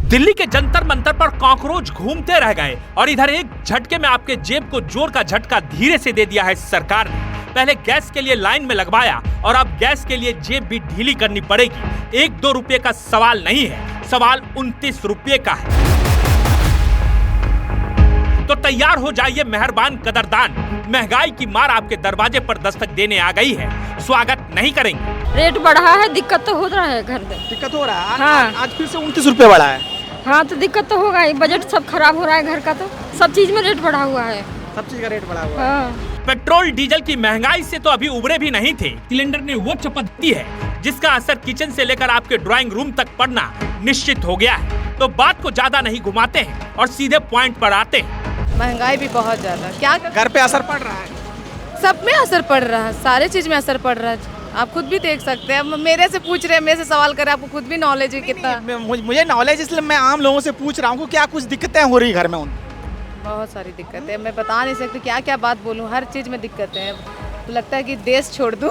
दिल्ली के जंतर मंतर पर कॉकरोच घूमते रह गए और इधर एक झटके में आपके जेब को जोर का झटका धीरे से दे दिया है सरकार ने। पहले गैस के लिए लाइन में लगवाया और अब गैस के लिए जेब भी ढीली करनी पड़ेगी। 1-2 रुपए का सवाल नहीं है, सवाल 29 रुपए का है। तो तैयार हो जाइए मेहरबान कदरदान, महंगाई की मार आपके दरवाजे पर दस्तक देने आ गई है। स्वागत नहीं करेंगे। रेट बढ़ा है, दिक्कत तो हो रहा है घर में। दिक्कत हो रहा है। हाँ। आज फिर से 29 रुपए बढ़ा है। हाँ तो दिक्कत तो होगा ही, बजट सब खराब हो रहा है घर का, तो सब चीज में रेट बढ़ा हुआ है। सब चीज का रेट बढ़ा हुआ है। हाँ। पेट्रोल डीजल की महंगाई से तो अभी उबरे भी नहीं थे। सिलेंडर ने वो चपत दी है जिसका असर किचन से लेकर आपके ड्राइंग रूम तक पड़ना निश्चित हो गया है। तो बात को ज्यादा नहीं घुमाते हैं और सीधे पॉइंट पर आते हैं। महंगाई भी बहुत ज्यादा, क्या घर पे असर पड़ रहा है। सब में असर पड़ रहा है, सारे चीज में असर पड़ रहा है। आप खुद भी देख सकते हैं। मेरे से पूछ रहे हैं, मेरे से सवाल कर रहे हैं, आपको खुद भी नॉलेज है कितना। मुझे नॉलेज, इसलिए मैं आम लोगों से पूछ रहा हूँ कि क्या कुछ दिक्कतें हो रही घर में उन। बहुत सारी दिक्कतें हैं, मैं बता नहीं सकती क्या क्या बात बोलूँ। हर चीज में दिक्कतें हैं। तो लगता है कि देश छोड़ दूँ।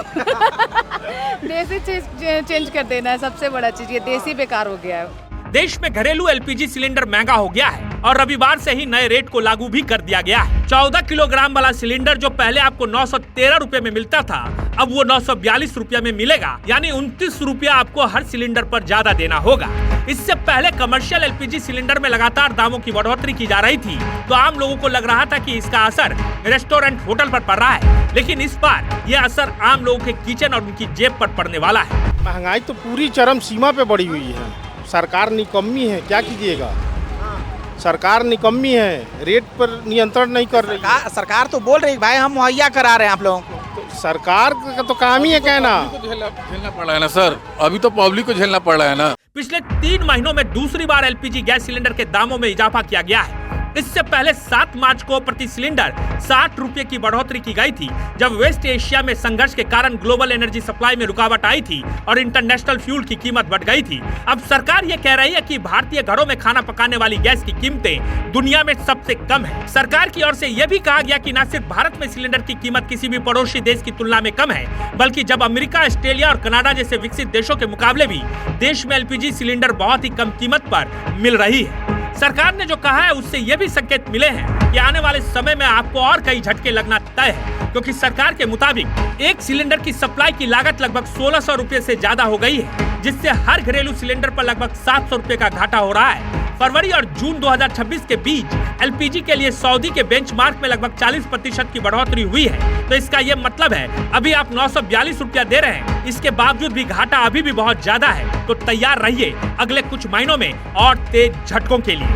देसी चीज चेंज कर देना है सबसे बड़ा चीज। ये देसी बेकार हो गया है। देश में घरेलू एलपीजी सिलेंडर महंगा हो गया है और रविवार से ही नए रेट को लागू भी कर दिया गया है। 14 किलोग्राम वाला सिलेंडर जो पहले आपको 913 रुपए में मिलता था, अब वो 942 रुपए में मिलेगा, यानी 29 रुपया आपको हर सिलेंडर पर ज्यादा देना होगा। इससे पहले कमर्शियल एलपीजी सिलेंडर में लगातार दामों की बढ़ोतरी की जा रही थी, तो आम लोगों को लग रहा था कि इसका असर रेस्टोरेंट होटल पर पड़ रहा है, लेकिन इस बार ये असर आम लोगों के किचन और उनकी जेब पर पड़ने वाला है। महंगाई तो पूरी चरम सीमा पे बढ़ी हुई है। सरकार निकम्मी है, क्या कीजिएगा। सरकार निकम्मी है, रेट पर नियंत्रण नहीं कर रही। सरकार तो बोल रही है भाई हम मुहैया करा रहे हैं आप लोगों को। तो सरकार का तो काम ही है कहना। झेलना पड़ रहा है ना सर, अभी तो पब्लिक को झेलना पड़ रहा है ना। पिछले 3 महीनों में दूसरी बार एलपीजी गैस सिलेंडर के दामों में इजाफा किया गया है। इससे पहले 7 मार्च को प्रति सिलेंडर 60 रुपए की बढ़ोतरी की गई थी, जब वेस्ट एशिया में संघर्ष के कारण ग्लोबल एनर्जी सप्लाई में रुकावट आई थी और इंटरनेशनल फ्यूल की कीमत बढ़ गई थी। अब सरकार ये कह रही है कि भारतीय घरों में खाना पकाने वाली गैस की कीमतें दुनिया में सबसे कम है। सरकार की ओर से यह भी कहा गया कि न सिर्फ भारत में सिलेंडर की कीमत किसी भी पड़ोसी देश की तुलना में कम है, बल्कि जब अमेरिका, ऑस्ट्रेलिया और कनाडा जैसे विकसित देशों के मुकाबले भी देश में एलपीजी सिलेंडर बहुत ही कम कीमत पर मिल रही है। सरकार ने जो कहा है उससे ये भी संकेत मिले हैं कि आने वाले समय में आपको और कई झटके लगना तय है, क्योंकि सरकार के मुताबिक एक सिलेंडर की सप्लाई की लागत लगभग 1600 रुपए से ज्यादा हो गई है, जिससे हर घरेलू सिलेंडर पर लगभग 700 रुपए का घाटा हो रहा है। फरवरी और जून 2026 के बीच एलपीजी के लिए सऊदी के बेंचमार्क में लगभग 40% की बढ़ोतरी हुई है। तो इसका ये मतलब है अभी आप 942 रुपया दे रहे हैं, इसके बावजूद भी घाटा अभी भी बहुत ज्यादा है। तो तैयार रहिए अगले कुछ महीनों में और तेज झटकों के लिए।